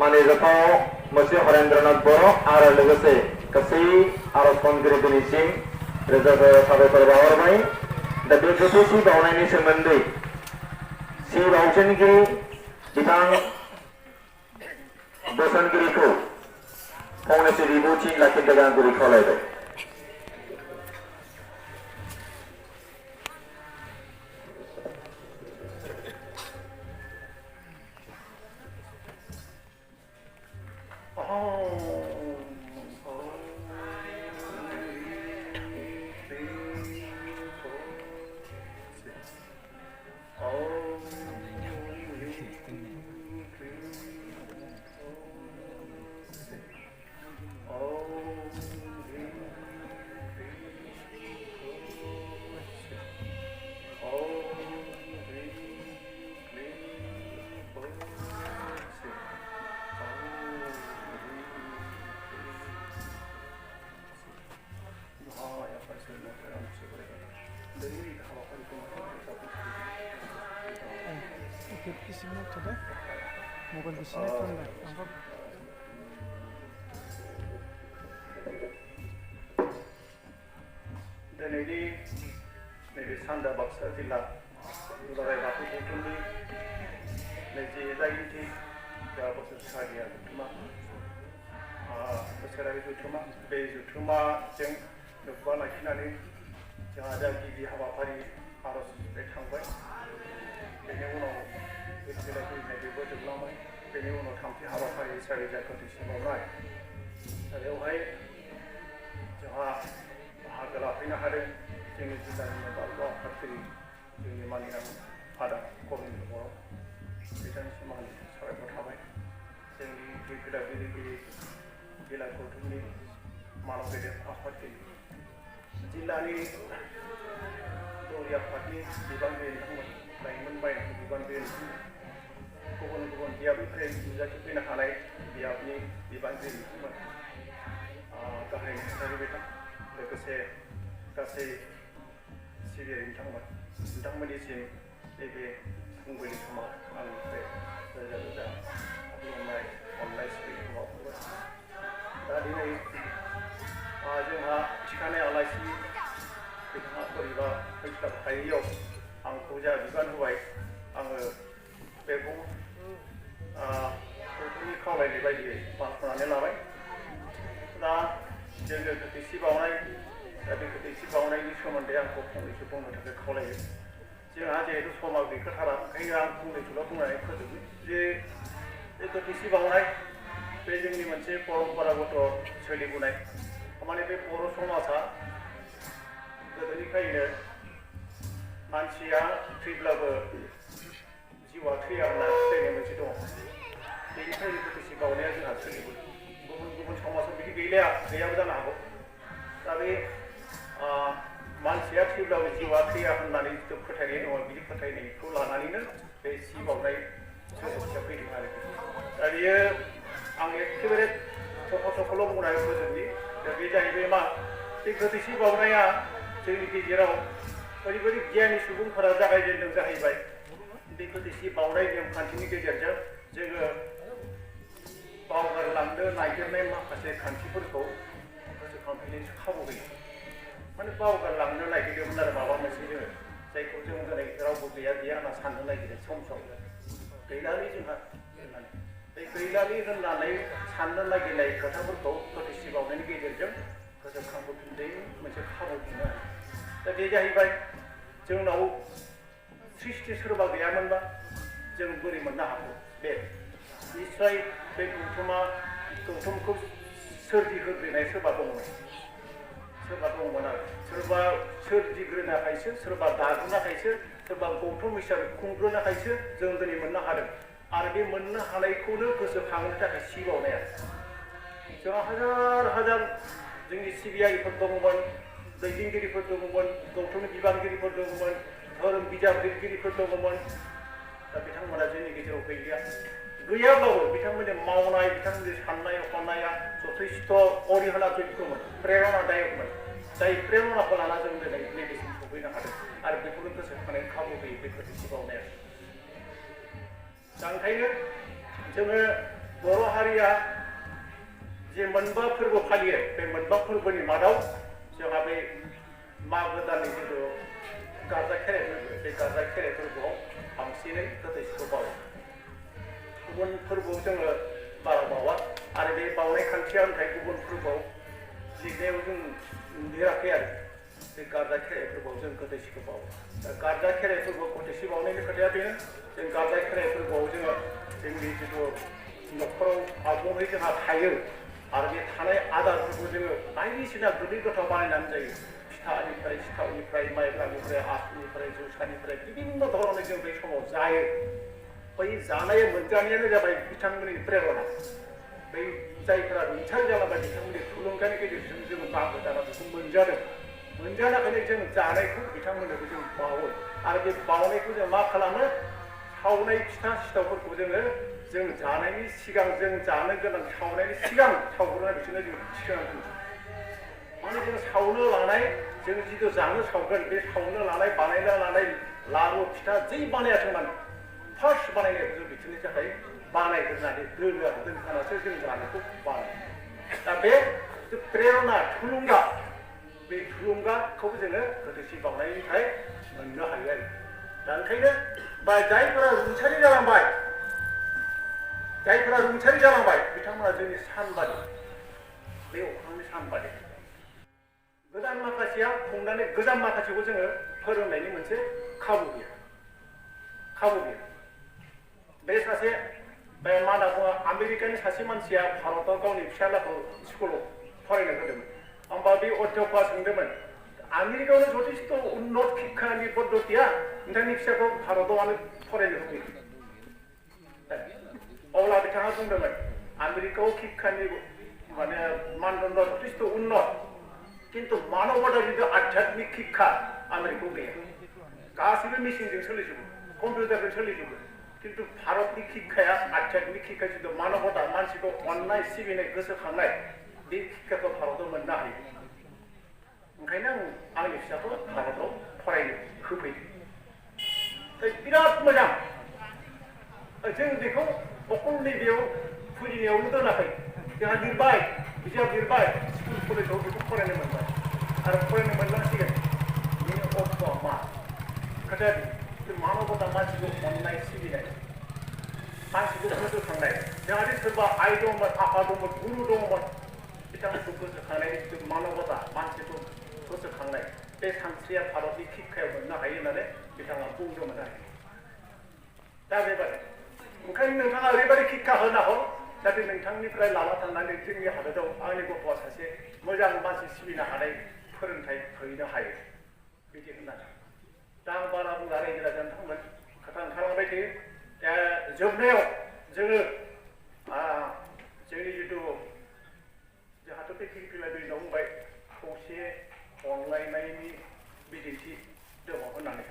मानिजाथाव मोनसे हरेन्द्रनाथ बर' आरो लोगोसे गासै आरज खनगिरि दिनैसिम रोजा रोजा साबायखर बावहरबाय। दा बे गोथै सि बावनायनि सोमोन्दै सि बावथिनगिरि बिथां बोसोनगिरिखौ फंनैसो बिबुंथि लाखिनो थाखाय आं गुरै खावलायबाय। दिनैनि नैबे सानजा बाक्सा जिल्ला दुलाराय बाथौ गौथुमनि नैजि दाइनथि बोसोरसालिया जथुमा बोसोरारि जथुमा बे जथुमाजों लोब्बा लाखिनानै जोंहा दा गिबि हाबाफारि आरज बे थांबाय। बेनि उनाव बिलाइ फैनाय बेबो जोबलांबाय। बेनि उनाव थामथि हाबाफारि हिसाबै जा गोथैसि बावनाय दा बेवहाय जोंहा बाहागो लाफैनो हादों जोंनि जिल्लानि बारग' आफादगिरि जोंनि माननीय आदा गबिन्द बर' बिथांनिसिम आं साबायखर थाबाय। जोंनि गेदेर जिल्ला गौथुमनि मानव गेदेर आफादगिरि जिल्लानि दौरि आफादनि बिबानगिरि बिथांमोन लाइमोन बायनायनि बिबानगिरि गुबुन गुबुन बियाबनिफ्राय नुजाथिफैनो हानाय बियाबनि बिबानगिरि बिथांमोन गाहाय नेहाथारि बिथां लोगोसे गासै सिबियारि बिथांमोन नोंथांमोननिसिम नैबे फुंबिलि समाव आंनिफ्राय रोजा रोजा खुलुमनाय अननाय सिबिनायखौ बावहरबाय। दा दिनै जोंहा थिखानाय आलासि बिथाङा बोरैबा फैस्लाब हायैयाव आंखौ जा बिबान होबाय आङो बेखौ गौथुमनि खावलायनाय बायदियै मानिनानै लाबाय। दा जोङो गोथैसि बावनाय दा बे गोथैसि बावनायनि सोमोन्दै आंखौ फंनैसो बुंनो थाखाय खावलायो। जोंहा जिहेतु समा गैखाथारा ओंखायनो आं फंनैसोल' बुंनानै फोजोबो जे बे गोथैसि बावनाय बे जोंनि मोनसे परम्परागत सोलिबोनाय माने बे बर' समाजा गोदोनिफ्रायनो मानसिया थैब्लाबो जिउआ थैया होनना फोथायनाय मोनसे दङ। बेनिफ्रायनो गोथैसि बावनाया जोंहा सोलिबोदों। गुबुन गुबुन समाजाव बिदि गैयाबो जानो हागौ। दा बे मानसिया थैब्लाबो जिउआ थैया होननानै जिथु फोथायनाय दङ बिदि फोथायनायखौ लानानैनो बे सि बावनाय सोदोबथिया फैदों आरोखि। दा बेयो आं एखेबारे सखल' बुंनानै फोजोबनि दा बे जाहैबाय मा बे गोथैसि बावनाया जोंनि गेजेराव ओरैबायदि गियानि सुबुंफोरा जागायजेनदों जाहैबाय बे गोथैसि बावनाय नेमखान्थिनि गेजेरजों जोङो बावगारलांनो नागिरनाय माखासे खान्थिफोरखौ गोसोखांफिननायनि खाबु होयो। माने बावगारलांनो नागिरदोंमोन आरो माबा मोनसे जोङो जायखौ जों दिनै रावबो गैया होनना साननो नागिरो सम गैलालै जोंहा होननानै बे गैलालै होननानै साननो नागिरनाय खोथाफोरखौ गोथैसि बावनायनि गेजेरजों गोसोखांबोफिननायनि मोनसे खाबु मोनो आरो। दा बे जाहैबाय जोंनाव सृष्टि सोरबा गैयामोनबा जों बोरै मोननो हागौ। बे निस्सय बे गौथुमखौ सोरजिहोग्रोनाय सोरबा दंमोन आरो सोरबा सोरजिग्रोनायखायसो सोरबा दाग्रोनायखायसो सोरबा गौथुम हिसाबै खुंग्रोनायखायसो जों दिनै मोननो हादों। आरो बे मोननो हानायखौनो गोसोखांनो थाखाय सि बावनाया जोंहा हाजार हाजार जोंनि सिबियारिफोर दङमोन, दैदेनगिरिफोर दङमोन, गौथुमनि बिबानगिरिफोर दङमोन, धोरोम बिजाब लिरगिरिफोर दङमोन। दा बिथांमोना जोंनि गेजेराव गैयाब्लाबो बिथांमोननि मावनाय बिथांमोननि साननाय हनाया जथेस्थ' अरिहना जग्यमोन, प्रेरणादायकमोन। जाय प्रेरणाखौ लाना जों दिनै नैबेसिम सफैनो हादों आरो बेखौनो गोसोखांनायनि खाबु होयो बे गोथैसि बावनाया। दा ओंखायनो जोङो बर' हारिया जे मोनबा फोरबो फालियो बे मोनबा फोरबोनि मादाव जोंहा बे मागो दाननि जिथु गारजा खेराइ फोरबो बे गारजा खेराइ फोरबोआव बांसिनै गोथैसिखौ बावो गुबुन फोरबोआव जोङो बारा बावा आरो बे बावनाय खान्थिया नाथाय गुबुन फोरबोआव लिरनायाव जों लिराखै आरो बे गारजा खेराइ फोरबोआव जों गोथैसिखौ बावो दा गारजा खेराइ फोरबोआव गोथैसि बावनायनि खोथाया बेनो जों गारजा खेराइ फोरबोआव जोङो जोंनि जिथु न'खराव आबुङै जोंहा थायो आरो बे थानाय आदारफोरखौ जोङो बायदिसिना गोदै गोथाव बानायनानै जायो फिथानिफ्राय सिथावनिफ्राय माइब्रानिफ्राय आसुनिफ्राय जोसानिफ्राय बिभिन्न धरनै जों बे समाव जायो बै जानाय मोनजानायानो जाबाय बिथांमोननि प्रेरणा बै जायफोरा रुंसारि जालांबाय बिथांमोननि थुलुंगानि गेजेरजों जों मागो दानाव बेखौ मोनजानायखायनो जों जानायखौ बिथांमोननोबो जों बावो आरो बे बावनायखौ जों मा खालामो सावनाय फिथा सिथावफोरखौ जों जानायनि सिगां जों जानो गोनां सावनायनि सिगां सावग्रोनाय बिसोरनो जों थिखांनांगौ माने जों सावनो लानाय जों जिथु जानो सावगोन बे सावनो लानाय बानायनो लानाय लारु फिथा जै बानायाथों मानो फार्स्ट बानायनायखौ जों बिसोरनि थाखाय बानायग्रोनानै दोनो आरो दोनखानासो जों जानायखौ बानायो दा बे प्रेरणा थुलुंगा बे थुलुंगाखौबो जोङो गोथैसि बावनायनिफ्राय मोननो हायो आरो दा ओंखायनो बा जायफोरा रुंसारि जालांबाय बिथांमोना जोंनि सानबादि बे अख्रांनि सानबादि गोदान माखासेया खुंनानै गोजाम माखासेखौ जोङो फोरोंनायनि मोनसे खाबु गैया बे सासे बे मा होनना बुङो आमेरिकानि सासे मानसिया भारताव गावनि फिसालाखौ स्कुलाव फरायनो होदोंमोन होमबा बे अध्यापकआ सोंदोंमोन आमेरिकायावनो जथेस्थ उन्नत शिक्षानि पद्धतिया नोंथांनि फिसाखौ भारतावनो फरायनो होफैयो अब्ला बिथाङा बुंदोंमोन आमेरिकायाव शिक्षानि माने मानदण्डआ जथेस्थ उन्नत किन्तु मानवतानि जिथु आध्यात्मिक शिक्षा आमेरिकायाव गैया गासैबो मेसिनजों सोलिजोबो कम्पिउटारजों सोलिजोबो किन्तु भारतनि शिक्षाया आध्यात्मिक शिक्षा जिथु मानवता मानसिखौ अननाय सिबिनाय गोसोखांनाय बे शिक्षाखौ भारताव मोननो हायो ओंखायनो आंनि फिसाखौ भारताव फरायनो होफैदों बिराद मोजां जों बेखौ अकल नैबेयाव फुजिनायावनो दोनाखै जोंहा लिरबाय बिजाब लिरबाय स्कुल कलेजाव बेखौ फरायनो मोनबाय आरो फरायनो मोनलांसिगोन बेनि अर्थआ मा खोथाया बे मानबता मानसिखौ अननाय सिबिनाय मानसिखौ गोसोखांनाय जाहाथे सोरबा आइ दंमोन आफा दंमोन गुरु दंमोन बिथांमोनखौ गोसोखांनाय मानबता मानसिखौ गोसोखांनाय बे सानस्रिया भारतनि शिक्षायाव मोननो हायो होननानै बिथाङा बुंदोंमोन आरो दा बेबायदि ओंखायनो नोंथाङा ओरैबायदि शिक्षा होनो हो जाहाथे नोंथांनिफ्राय लाना थांनानै जोंनि हादोराव आंनि गथ'आ सासे मोजां मानसि सिबिनो हानाय फोरोंथाइ हैनो हायो बिदि होननानै दा आं बारा बुंला रायजो राजानो थांमोन खोथा ओंखारलांबाय थायो दा जोबनायाव जोङो जोंनि जिथु जोंहाथ' बे फिरफिला दैनाव बुंबाय खौसे अनलायनायनि बिदिन्थि दङ होननानै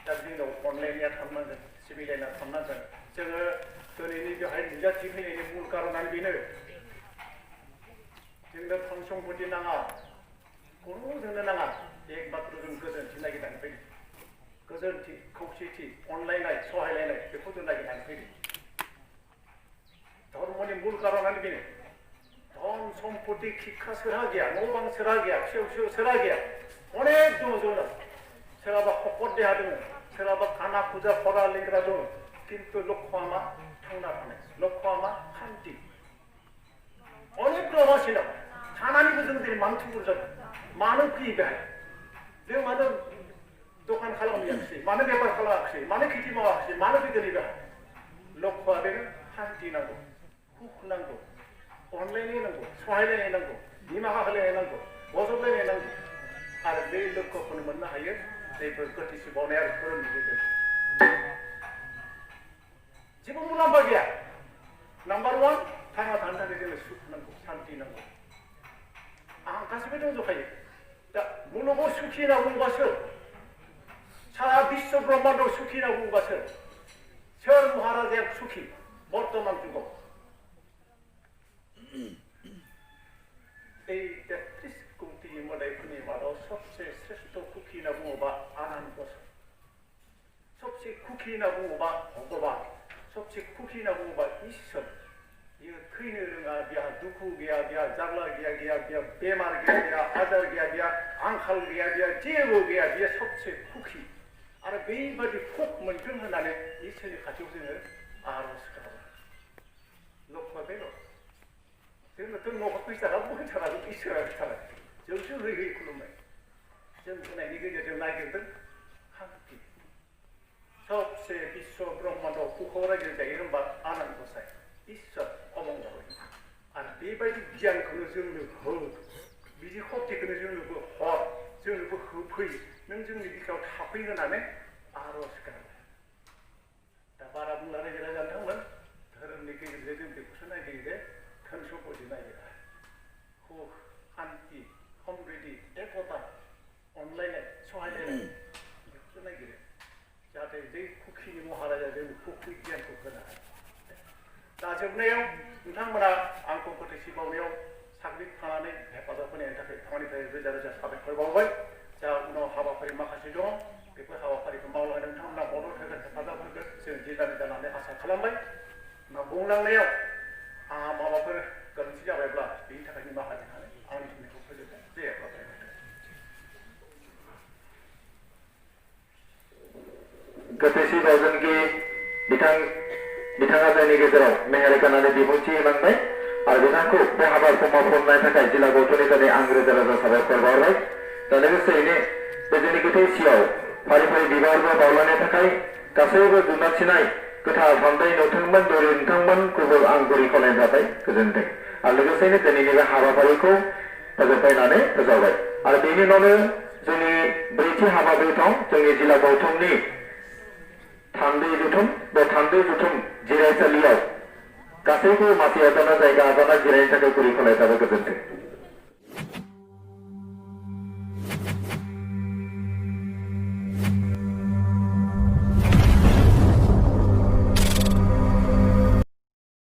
दा जोंनाव अनलायनाया थांनांगोन सिबिलायना थांनांगोन जोङो दिनैनि बेवहाय नुजाथि फैनायनि मुल कारनानो बेनो जोंनो धन सम्पति नाङा खुनु जोंनो नाङा एकमात्र जों गोजोनथि नागिरनानै फैदों गोजोनथि खौसेथि अनलायनाय सहायलायनाय बेखौ जों नागिरनानै फैदों धर्मनि मुल कारनानो बेनो धन सम्पति शिक्षा सोरहा गैया न' बां सोरहा गैया फिसौ फिसौ सोरहा गैया अनेक दङ जोंनाव सोरहाबा खपत देहा दङ सोरहाबा खाना फुजा फरा लिंग्रा दङ किन्तु लक्ष्यआ मा थांना थानाय लक्ष्यआ मा शान्ति अनेक दङ मानसिनाव थानानैबो जों दिनै मानो थुबुर जादों मानो फैयो बेहाय जों मानो दखान खालामैयाखिसै मानो बेफार खालामाखिसै मानो खेथि मावाखिसै मानो फैदों बेहाय लक्ष्यआ बेनो शान्ति नांगौ सुख नांगौ अनलायनाय नांगौ सहायलायनाय नांगौ निमाहा होलायनाय नांगौ बजबलायनाय नांगौ आरो बे लक्ष्यखौनो मोननो हायो जायफोर गोथैसि बावनाय आरो धोरोमनि गेजेरजों जेबो मुलाम्फा गैया नाम्बार वान थांना थानो थाखाय जोंनो सुख नांगौ शान्ति नांगौ आं गासैबो दंजोबखायो दा मुलुगाव सुखि होनना बुंबासो सारा बिश्व ब्रह्माण्डआव सुखि होनना बुंबासो सोर महाराजाया सुखि बर्तमान जुगाव এই 33 কোটি मोदायफोरनि मादाव सबसे श्रेष्ठ कुकी होनना बुङोबा आनान गसाइ सबसे कुकी होनना बुङोबा भगवान सबसे कुकी होनना बुङोबा इसोर बियो थैनो रोङा, बिहा दुखु गैया, बिहा जारला गैया, बिहा बेमार गैया, बिहा आजार गैया, बिहा आंखाल गैया, बिहा जेबो गैया, बियो सबसे सुखि। आरो बेबायदि सुख मोनथों होननानै इसोरनि खाथियाव जोङो आर'ज खालामो। लक्ष्य बेल' जोंनोथ' न'खर फैसारा बयथाराबो इसोरा होथारा, जोंसो होयै खुलुमनाय। जों होनायनि गेजेरजों नागिरदों शान्ति। सबसे विश्व ब्रह्माण्डआव सुखौ रायजो जायो होनबा आनान गसाइ इसोर अमंगल। आरो बेबायदि गियानखौनो जोंनो हो, बिदि शक्तिखौनो जोंनोबो हर, जोंनोबो होफै, नों जोंनि बिखायाव थाफै होनानै आर'ज गाबो। दा बारा बुंला रायजो राजा नोंथांमोन, धोरोमनि गेजेरजों जों बेखौसो नागिरो जे धोन सम्पति नागिरा, सुख शान्ति समृद्धि एकता अनलायनाय सहायलायनाय बेखौसो नागिरो, जाहाथे बै सुखिनि महाराजा जोंनो सुखि गियानखौ होनो हायो। दा जोबनायाव नोंथांमोना आंखौ गोथैसि बावनायाव साग्रिद थानानै हेफाजाब होनायनि थाखाय आंनिफ्राय रोजा रोजा साबायखर बावबाय। जा उनाव हाबाफारि माखासे दङ, बेफोर हाबाफारिखौ मावलांनो नोंथांमोना मदद होगोन, हेफाजाब होगोन जों जिल्लानि जानानै आसा खालामबाय। बुंलांनायाव आंहा माबाफोर गोरोन्थि जाबायब्ला बेनि थाखाय निमाहा बिनानै आंनि बुंनायखौ फोजोबबाय। दे गोथैसि बावजोनखि बिथाङा जायनि गेजेराव मेहेर गोनांनि बिबुंथि होलांबाय आरो बिथांखौ बे हाबाखौ मावफुंनायनि थाखाय जिल्ला गौथुमनिफ्राय आं रोजा रोजा साबायखर बावबाय। दा लोगोसेयैनो बे जोंनि गोथैसियाव फारि फारि बिबारबो बावलांनो थाखाय गासैबो दुनाथिनाय गोथार हामबाय नोंथांमोन दौरि नोंथांमोनखौबो आं गुरै खावलायनाय जाबाय, गोजोन्थों। आरो लोगोसेयैनो दिनैनि बे हाबाफारिखौ फोजोबबायनानै फोजावबाय। आरो बेनि उनावनो जोंनि ब्रैथि हाबाफारि दं, जोंनि जिल्ला गौथुमनि थान्दै जुथुम, बे थान्दै जुथुम जिरायसालियाव गासैबो मानसि आजाना जायगा आजाना जिरायनो थाखाय गुरै खावलायनाय जाबाय, गोजोन्थों।